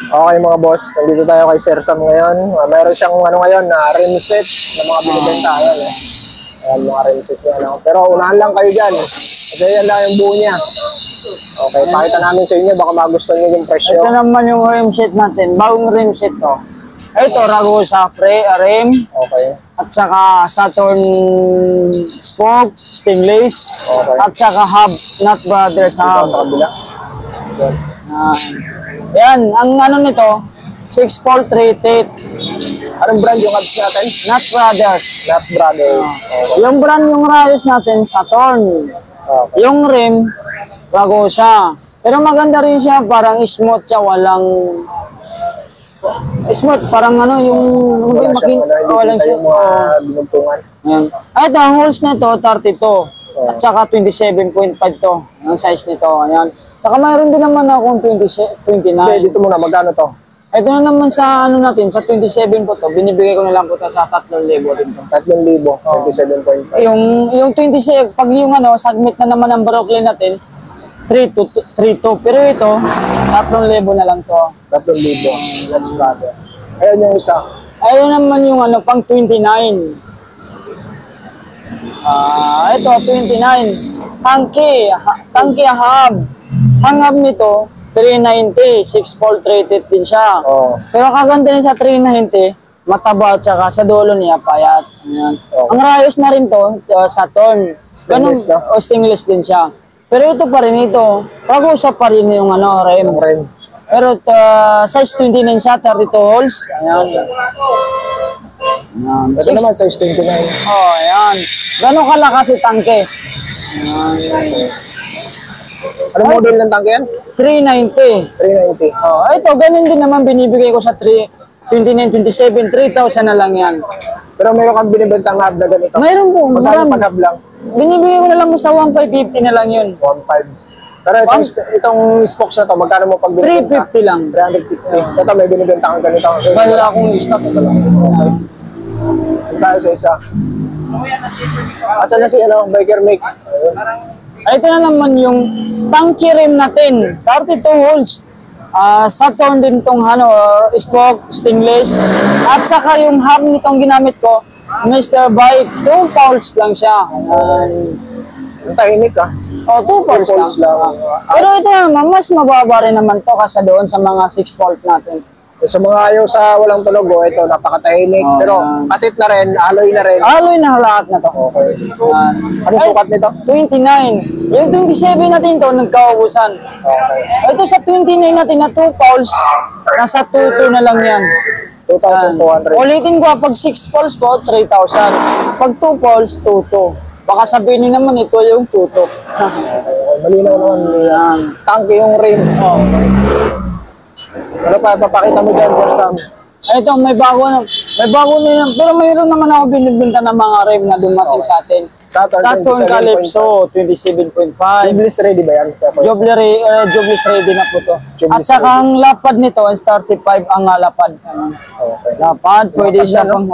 Okay mga boss, nandito tayo kay Sir Sam ngayon. Mayroon siyang ngayon na rim set na mga binibenta. Ayan eh. Ayan mga rim set niya. Pero unahan lang kayo dyan. Kasi yan lang yung buo niya. Okay, pakita namin sa inyo. Baka magustuhan niyo yung presyo. Ito naman yung rim set natin. Bagong rim set to. Ito, Ragusa rim. Okay. At saka Saturn spoke, stainless. Okay. At saka hub, Nut Brothers Dito hub. sa kabila. Yan, ang ano nito, 6-volt rated. Anong brand yung hubs natin? Nut Brothers. Nut Brothers. Okay. Yung brand yung rayos natin, Saturn. Okay. Yung rim, Ragusa. Pero maganda rin siya, parang smooth siya, walang... Smooth, parang ano, yung... Wala siyang walang siya. yung mga binugtungan. Ayan. Ito, ang holes nito, 32. At saka 27.5 to. Ang size nito, ayan. Saka mayroon din naman akong 29. Hindi, dito muna, magkano to? Ito na naman sa ano natin, sa 27 po to, binibigay ko na lang po to sa 3,000 din to. 3,000, 27.5. Yung 27, pag yung ano, submit na naman ang Brooklyn natin, 3,2. Pero ito, 3,000 na lang to. 3,000. That's brother. Ayan yung isa. Ayun naman yung ano, pang 29. Ito, 29. Tanky hub. Ang hub nito, 390, 6-volt rated din siya. Oh. Pero kaganda niya sa 390, mataba at saka sa dulo niya payat. Ayan. Okay. Ang rayos na rin to, Saturn. Stainless na? O stainless din siya. Pero ito pa rin ito, pag-usap pa rin yung ano, rim. Pero size 29 siya, 32 holes. Ayan. Ayan. Ito naman, size 29. Oh, ayan. Gano'ng kalakas si tangke? Anong model ng tangke yan? 390. 390. Oh, ito, ganun din naman binibigay ko sa 29, 27, 3,000 na lang yan. Pero meron kang binibentang hub na ganito. Mayroon po, Magkano marami. pag hub lang? Binibigay ko na lang mo sa 1,550 na lang yun. 1.5. Pero itong spokes na to, magkano mo pag binibenta? 350 lang. 350. Ito, may binibenta kang ganito. Wala akong stock. Ito tayo sa isa. Asan na si biker make? Ito na naman yung tanky rim natin. 32 holes. Saturn din tong ano, spoke, stainless. At saka yung hub nitong ginamit ko, Mr. Bike, 2 poles lang siya. Ang tahimik ah. Oh, 2 poles lang. Pero ito naman, mas mababa rin naman to kasi doon sa mga 6 volt natin. Sa mga ayaw sa walang tulog, ito napakatahimik. Pero kasit na rin, alloy na rin. Alloy na lahat na to. Okay. Anong sukat nito? 29. Yung 27 natin to, nagkaubusan. Okay. Ito sa 29 natin na 2 poles, nasa 2,2 na lang yan. 2,200. Ulitin ko, pag 6 poles po, 3,000. Pag 2 poles, 2,2. Baka sabihin nyo naman, ito yung tutok. Malinaw naman. Yan. Tangke yung rim. Oh. Ano pa, papakita mo dyan, Sir Sam? Ito, may bago na yan. Pero mayroon naman ako binibenta ng mga rim na dumating sa atin. Saturn Calypso, 27.5. Jobless ready ba yan? Jobless ready na po to. At saka ang lapad nito, ang 35 ang lapad. Okay. Lapad, pwede siya pang,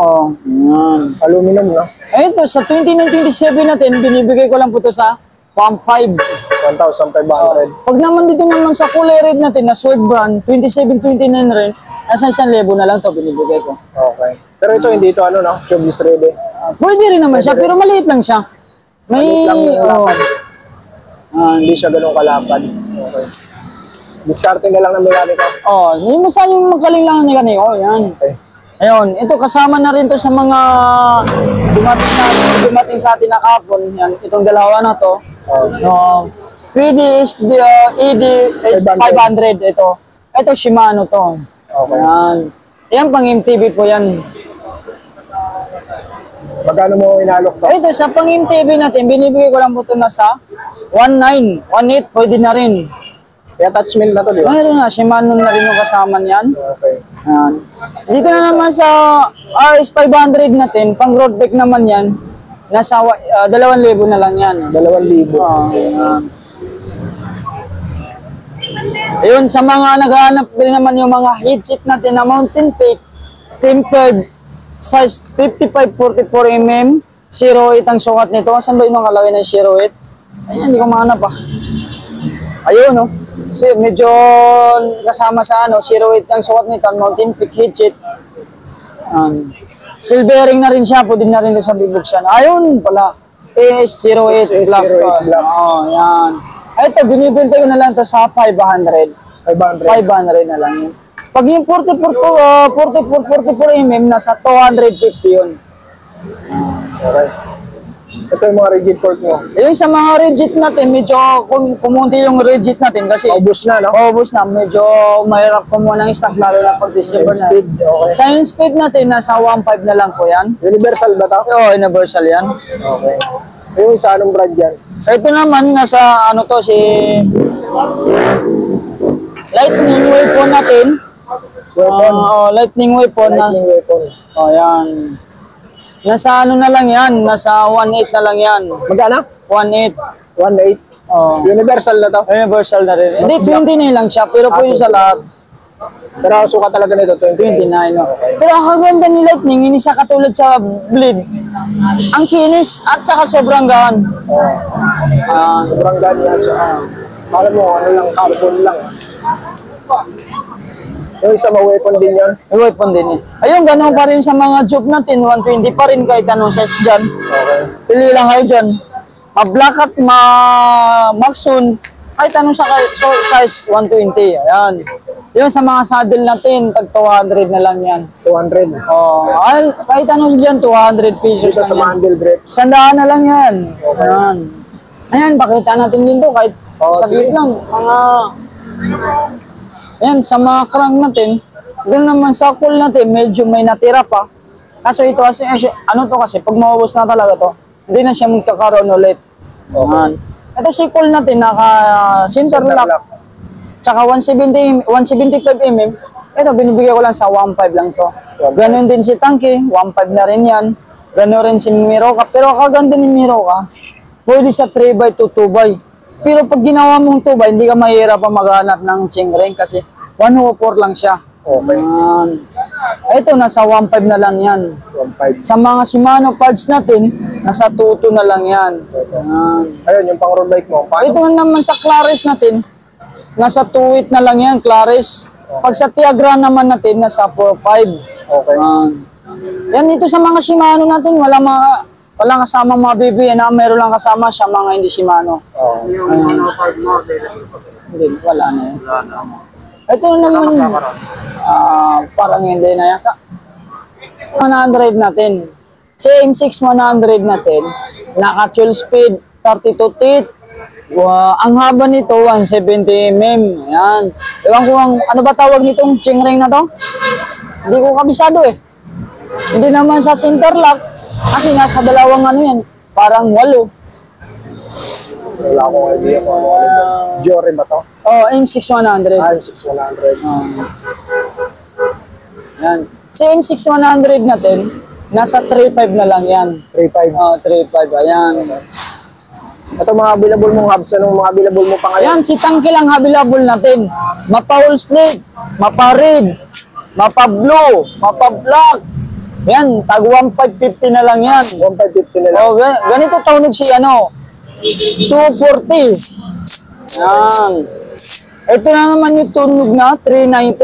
Aluminum, no? Ito, sa 29-27 natin, binibigay ko lang po to sa 1,500. 1,500. Pag naman dito naman sa kulay red natin na Swerve brand, 27-29 rin, nasa 1,000 na lang to binibigay ko. Okay. Pero ito, hindi ito, no? Jobless ready. Pwede rin naman siya, pero maliit lang siya. Maliit lang yung lapad. Hindi siya ganun kalapad. Okay. Discarding na lang ng mekaniko. Yung masa yung magaling lang ni kanyo, yan. Okay. Ayun, ito kasama na rin to sa mga dumating sa atin na kapon. Yan, itong dalawa na to. PD is ED is 500 ito. Ito Shimano to. Okay. Yan. Yan pang MTB po yan. Magkano mo inalok to? Ito sa pang MTB natin, binibigay ko lang po ito na sa 19, 18, pwede na rin. May attachment na to, di ba? Mayroon na, Shimano na rin yung kasama niyan. Okay. Yan. Dito na naman sa RS500 natin, pang road bike naman yan, nasa 2,000 na lang yan. 2,000. Yan. Ayun, sa mga naghahanap din naman yung mga headset natin na Mountain Peak, tempered, size 55-44mm, 08 ang sukat nito. Saan ba yung nakalagay ng 08? Ayan, hindi ko mahanap ah. Ayun, no? medyo kasama sa 08 ng sukat nito, Mountain Peak headset. Silvering na rin siya, pwede na rin sa bibuksan. Ayun pala, AS08 Black. AS08 Black. Yan. Ito, binibenta ko na lang to sa 500. 500. 500 na lang yun. Pag yung 44 mm, nasa 250 yun. Okay. Ito yung mga rigid fork mo. Yung sa mga rigid natin, medyo kumunti yung rigid natin kasi Paubos na, no? paubos na, medyo mahirap kumuha ng stock lalo na pag December na. Speed, okay. Sa yung speed natin, nasa 1.5 na lang po yan. Universal ba ito? Oo, universal yan. Okay. Yung isa, anong brand yan? Ito naman, nasa ano to, si lightning weapon natin. Weapon. Lightning weapon. Lightning weapon. Yan. Nasa ano na lang yan, nasa 1.8 na lang yan. Magkano? 1.8. 1.8. Universal na to. Universal na rin. Hindi, 29 lang siya, pero po yung sa lahat, Pero sukat talaga nito, 29. No? Pero ang kaganda ni Lightning, hindi siya katulad sa Blade. Ang kinis at saka sobrang gaan. Sobrang ganyan siya. Alam mo, ano lang, carbon lang. Yung isa, ma-weapon din yan. May weapon din eh. Ayun, ganun pa rin sa mga job natin, 120 pa rin kahit anong size dyan. Okay. Pili lang kayo dyan. Ma-black at ma-maxun, kahit anong size 120. Ayan. Yun sa mga saddle natin, tag 200 na lang yan. 200. Kahit anong dyan, 200 pesos Isa sa lang yan. handle grip. 100 na lang yan. Ayan. Ayan, pakita natin din to kahit saglit sige. lang. Ayan, sa mga crank natin, doon naman sa cool natin, medyo may natira pa. Kaso ito kasi, ano to kasi, pag maubos na talaga to, hindi na siya magkakaroon ulit. Ayan. Ito si cool natin, naka-center lock, tsaka 175 mm. Ito, binibigyan ko lang sa 1.5 lang to. Ganon din si Tanky, 1.5 na rin yan. Ganon rin si Miroka. Pero kaganda ni Miroka, pwede sa 3x to 2x. Pero pag ginawa mong 2x, hindi ka mahirap pa maghanap ng chingring kasi 104 lang siya. Okay. Ito, nasa 1.5 na lang yan. 1.5. Sa mga Shimano pads natin, nasa 2.2 na lang yan. Ayun, yung pang road bike mo. Ito na naman sa Claris natin, nasa 2.8 na lang yan, Claris. Pag sa Tiagra naman natin, nasa 4.5. Okay. Yan, ito sa mga Shimano natin, walang kasama mga BB, meron lang kasama siya mga hindi Shimano. Hindi, wala na yun. Ito naman, parang hindi na yata. 100 natin. Sa M6 100 natin, naka-full speed, 32 teeth. Ang haba nito, 170 mm. Ayan. Ewan ko ano ba tawag nitong chingring na to? Hindi ko kabisado eh. Hindi naman sa center lock, kasi nasa dalawang ano yan, parang 8. Wala akong idea kung ano. Jory ba to? M6 100. M6 100. Yan. Si M6 100 natin, nasa 3.5 na lang yan. 3.5. 3.5, ayan. Ito mga available mong hubs, anong mga available mo pa ngayon? Ayan, si Tanky lang available natin. Mapa-whole slate, mapa-red, mapa-blue, mapa-black. Yan, tag 1.550 na lang yan. 1.550 na lang. Ganito tunog si 240. Yan. Ito na naman yung tunog na 390.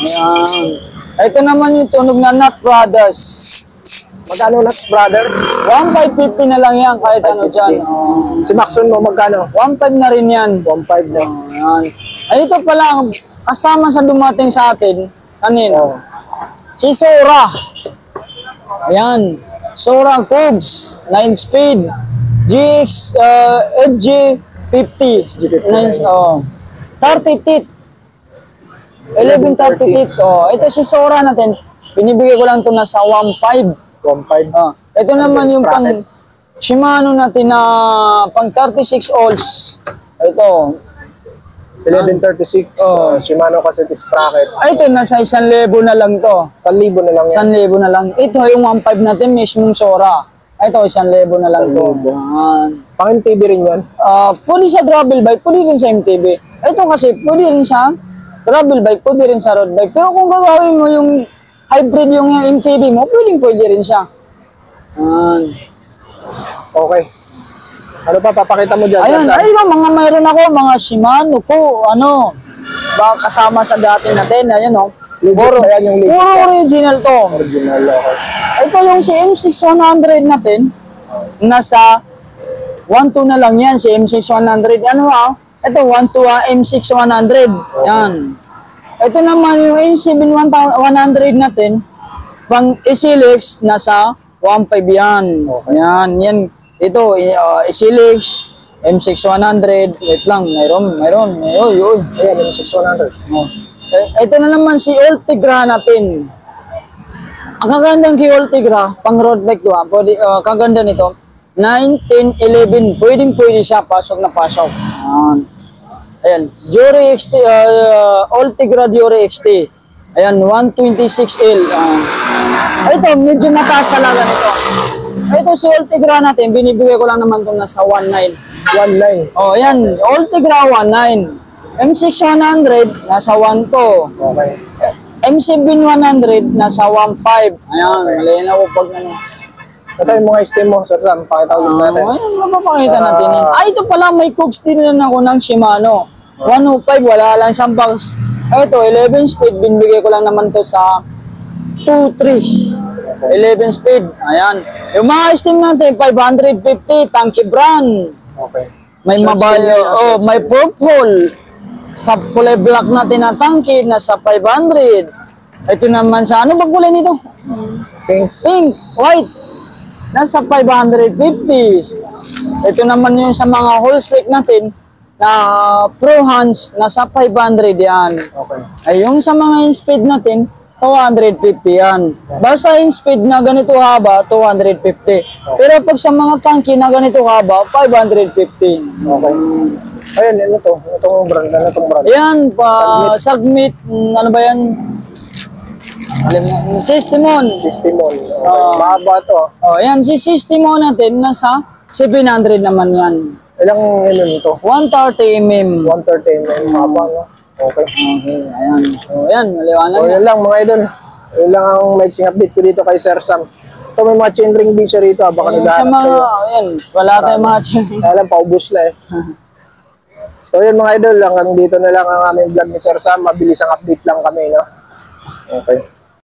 Ayan. Ito naman yung tunog na Nut Brothers. Magkano Nuts, brother? 1.550 na lang yan kahit ano dyan. Si Maxon mo, magkano? 1.5 na rin yan. 1.5 na. Ayan. Ay, ito pala, kasama sa dumating sa atin, kanina. Si Sora. Ayan. Sora Cougs, 9 speed. GX, FG50. 30 teeth. 1130 teeth. Ito si Sora natin. Binibigay ko lang ito nasa 1.5. 1.5. Ito naman yung pang Shimano natin na pang 36 ohms. Ito. 1136. Shimano kasi sprocket. Ito, nasa 1,000 na lang to. 1,000 na lang yan. 1,000 na lang. Ito yung 1.5 natin, mismong Sora. Ito, 1,000 na lang to. Pang MTB rin yan? Pwede sa gravel bike, pwede rin sa MTB. Ito kasi, pwede rin sa gravel bike, pwede rin sa road bike. Pero kung gagawin mo yung hybrid yung MTB mo, pwede rin siya. Okay. Ano pa papakita mo dyan? Ayun, Sir Sam? ay mga mayroon ako, mga Shimano ko, ano, ba kasama sa dati natin, ayan o. Legit ba yan yung legit? Puro original to. Original, okay. Ito yung si M6100 natin, nasa 1.2 na lang yan, si M6100. Ano ito, 1.2 M6100. Yan. Ito naman yung M7100 natin, pang Isilix, nasa 1.5 yan. Okay. Yan. Ito, Isilix, M6100. Wait lang, mayroon. Yun. Ayan, yung 6100. Oh. Ito na naman si Ultigra natin. Ang kagandang kay Ultigra, pang road bike to pwede, kaganda nito, 1911, pwede siya, pasok na pasok. Ayan, Diore XT, Ultigra Diore XT. Ayan, 126L. Ito, medyo mataas talaga nito. Ito si Ultigra natin, binibigay ko lang naman itong nasa 19. 19. Oh, ayan, Ultigra 19. M6100, nasa 12. Okay. M7100, nasa 15. Ayan, malinaw ko pag ano. Ito yung mga steam mo, Sir Sam. Pakita ulit natin. Ayan, mapapakita natin yan. Ito pala, may cogs din na ako ng Shimano. 105, wala lang siyang box. Ito, 11 speed, binibigay ko lang naman to sa 2.3. 11 speed, ayan. Yung mga steam natin, 550, Tanky brand. Okay. May Short mabayo, steam yan, may purple. Sa kulay black natin na tangke, nasa 500. Ito naman sa, ano bang kulay nito? Pink, white. Nasa 550. Ito naman yung sa mga whole stick natin, na pro hands, nasa 500 yan. Okay. Ay, yung sa mga in-speed natin, 250 yan. Basta in-speed na ganito haba, 250. Pero pag sa mga tangke na ganito haba, 550. Okay. Ayun, ano to? Itong brand, ano itong brand? Ayan, Sagmit, ano ba yan? Alam mo, Systemon. Systemon. Okay. Ah. Mahaba to. Oh, ayan, si Systemon natin, nasa 700 naman yan. Ilang to? 130 mm. 130 mm. Mahaba, no? Okay. Okay, ayan. So, ayan, maliwanag So, na. yun lang mga idol. Yun lang ang mixing update ko dito kay Sir Sam. Ito may mga chain ring din siya rito. Baka Ayan, sa naghahanap mga, kayo. ayan, wala tayong mga Kaya lang, paubos na eh. So yun mga idol, hanggang dito na lang ang aming vlog ni Sir Sam. Mabilis ang update lang kami, no? Okay.